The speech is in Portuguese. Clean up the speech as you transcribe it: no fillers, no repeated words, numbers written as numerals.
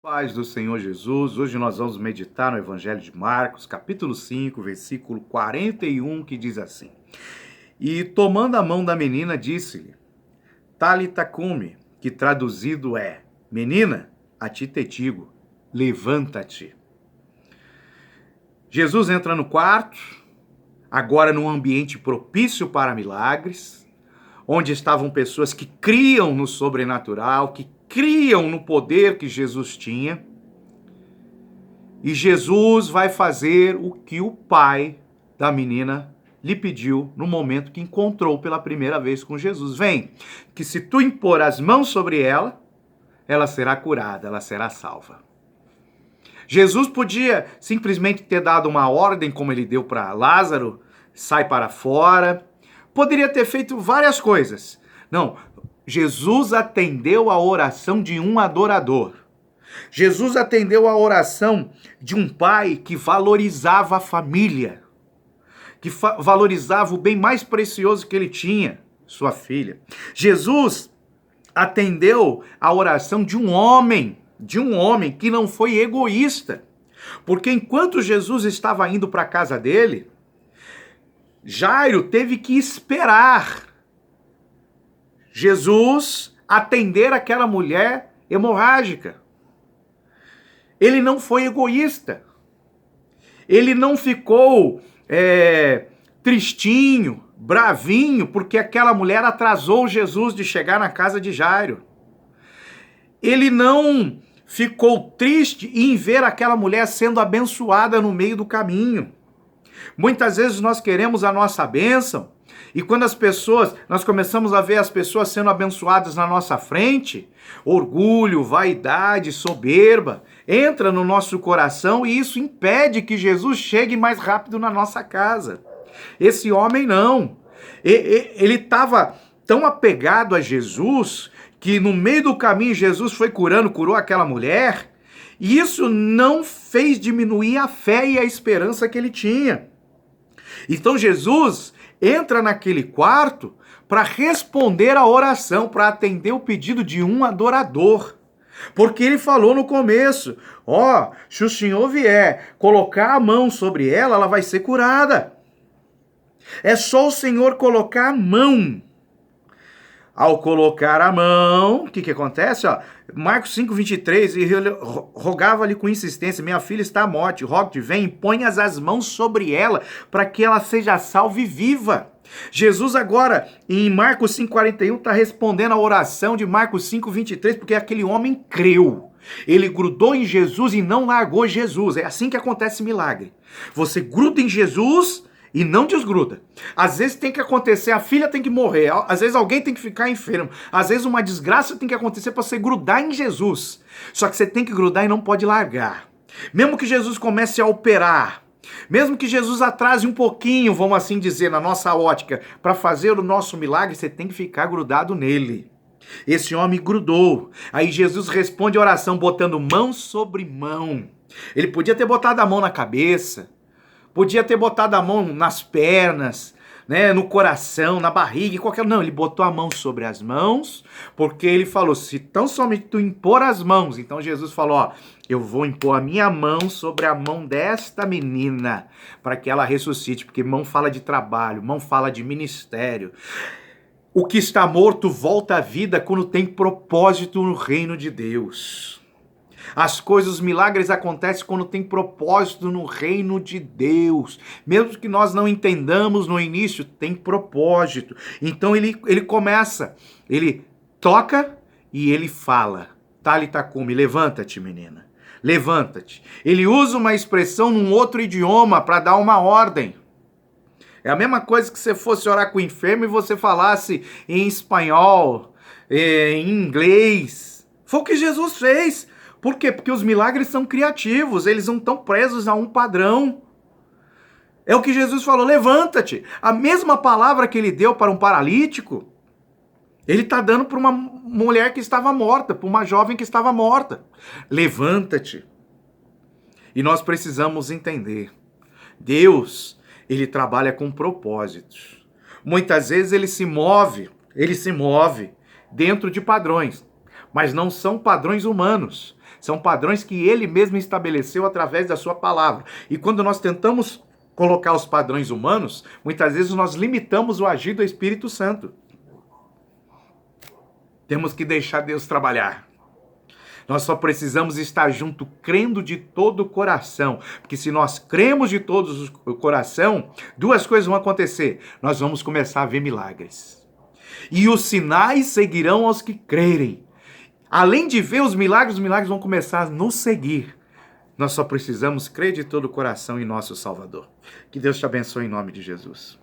Paz do Senhor Jesus, hoje nós vamos meditar no Evangelho de Marcos, capítulo 5, versículo 41, que diz assim: E tomando a mão da menina, disse-lhe, Talitha cumi, que traduzido é, menina, a ti te digo, levanta-te. Jesus entra no quarto, agora num ambiente propício para milagres, onde estavam pessoas que criam no sobrenatural, que criam no poder que Jesus tinha. E Jesus vai fazer o que o pai da menina lhe pediu no momento que encontrou pela primeira vez com Jesus. Vem, que se tu impor as mãos sobre ela, ela será curada, ela será salva. Jesus podia simplesmente ter dado uma ordem, como ele deu para Lázaro, sai para fora. Poderia ter feito várias coisas. Não, Jesus atendeu a oração de um adorador. Jesus atendeu a oração de um pai que valorizava a família, que valorizava o bem mais precioso que ele tinha, sua filha. Jesus atendeu a oração de um homem que não foi egoísta. Porque enquanto Jesus estava indo para a casa dele, Jairo teve que esperar Jesus atender aquela mulher hemorrágica. Ele não foi egoísta. Ele não ficou tristinho, bravinho, porque aquela mulher atrasou Jesus de chegar na casa de Jairo. Ele não ficou triste em ver aquela mulher sendo abençoada no meio do caminho. Muitas vezes nós queremos a nossa bênção, e quando nós começamos a ver as pessoas sendo abençoadas na nossa frente, orgulho, vaidade, soberba, entra no nosso coração e isso impede que Jesus chegue mais rápido na nossa casa. Esse homem não. Ele estava tão apegado a Jesus que no meio do caminho Jesus foi curou aquela mulher, e isso não fez diminuir a fé e a esperança que ele tinha. Então Jesus entra naquele quarto para responder a oração, para atender o pedido de um adorador. Porque ele falou no começo, se o Senhor vier colocar a mão sobre ela, ela vai ser curada. É só o Senhor colocar a mão. Ao colocar a mão, o que acontece? Marcos 5:23, e rogava-lhe com insistência, minha filha está à morte, rogo-te, vem e ponhas as mãos sobre ela, para que ela seja salva e viva. Jesus agora, em Marcos 5:41, está respondendo a oração de Marcos 5:23, porque aquele homem creu. Ele grudou em Jesus e não largou Jesus. É assim que acontece milagre. Você gruda em Jesus e não desgruda. Às vezes tem que acontecer, a filha tem que morrer, às vezes alguém tem que ficar enfermo, às vezes uma desgraça tem que acontecer para você grudar em Jesus. Só que você tem que grudar e não pode largar. Mesmo que Jesus comece a operar, mesmo que Jesus atrase um pouquinho, vamos assim dizer, na nossa ótica, para fazer o nosso milagre, você tem que ficar grudado nele. Esse homem grudou. Aí Jesus responde a oração botando mão sobre mão. Ele podia ter botado a mão na cabeça, podia ter botado a mão nas pernas, no coração, na barriga, Não, ele botou a mão sobre as mãos, porque ele falou, se tão somente tu impor as mãos, então Jesus falou, eu vou impor a minha mão sobre a mão desta menina, para que ela ressuscite, porque mão fala de trabalho, mão fala de ministério. O que está morto volta à vida quando tem propósito no reino de Deus. As coisas, os milagres acontecem quando tem propósito no reino de Deus. Mesmo que nós não entendamos no início, tem propósito. Então ele começa, ele toca e ele fala. Talitha cumi, levanta-te, menina. Levanta-te. Ele usa uma expressão num outro idioma para dar uma ordem. É a mesma coisa que você fosse orar com o enfermo e você falasse em espanhol, em inglês. Foi o que Jesus fez. Por quê? Porque os milagres são criativos, eles não estão presos a um padrão. É o que Jesus falou, levanta-te. A mesma palavra que ele deu para um paralítico, ele está dando para uma mulher que estava morta, para uma jovem que estava morta. Levanta-te. E nós precisamos entender, Deus, ele trabalha com propósitos. Muitas vezes ele se move dentro de padrões, mas não são padrões humanos. São padrões que ele mesmo estabeleceu através da sua palavra. E quando nós tentamos colocar os padrões humanos, muitas vezes nós limitamos o agir do Espírito Santo. Temos que deixar Deus trabalhar. Nós só precisamos estar junto, crendo de todo o coração. Porque se nós cremos de todo o coração, duas coisas vão acontecer. Nós vamos começar a ver milagres. E os sinais seguirão aos que crerem. Além de ver os milagres vão começar a nos seguir. Nós só precisamos crer de todo o coração em nosso Salvador. Que Deus te abençoe em nome de Jesus.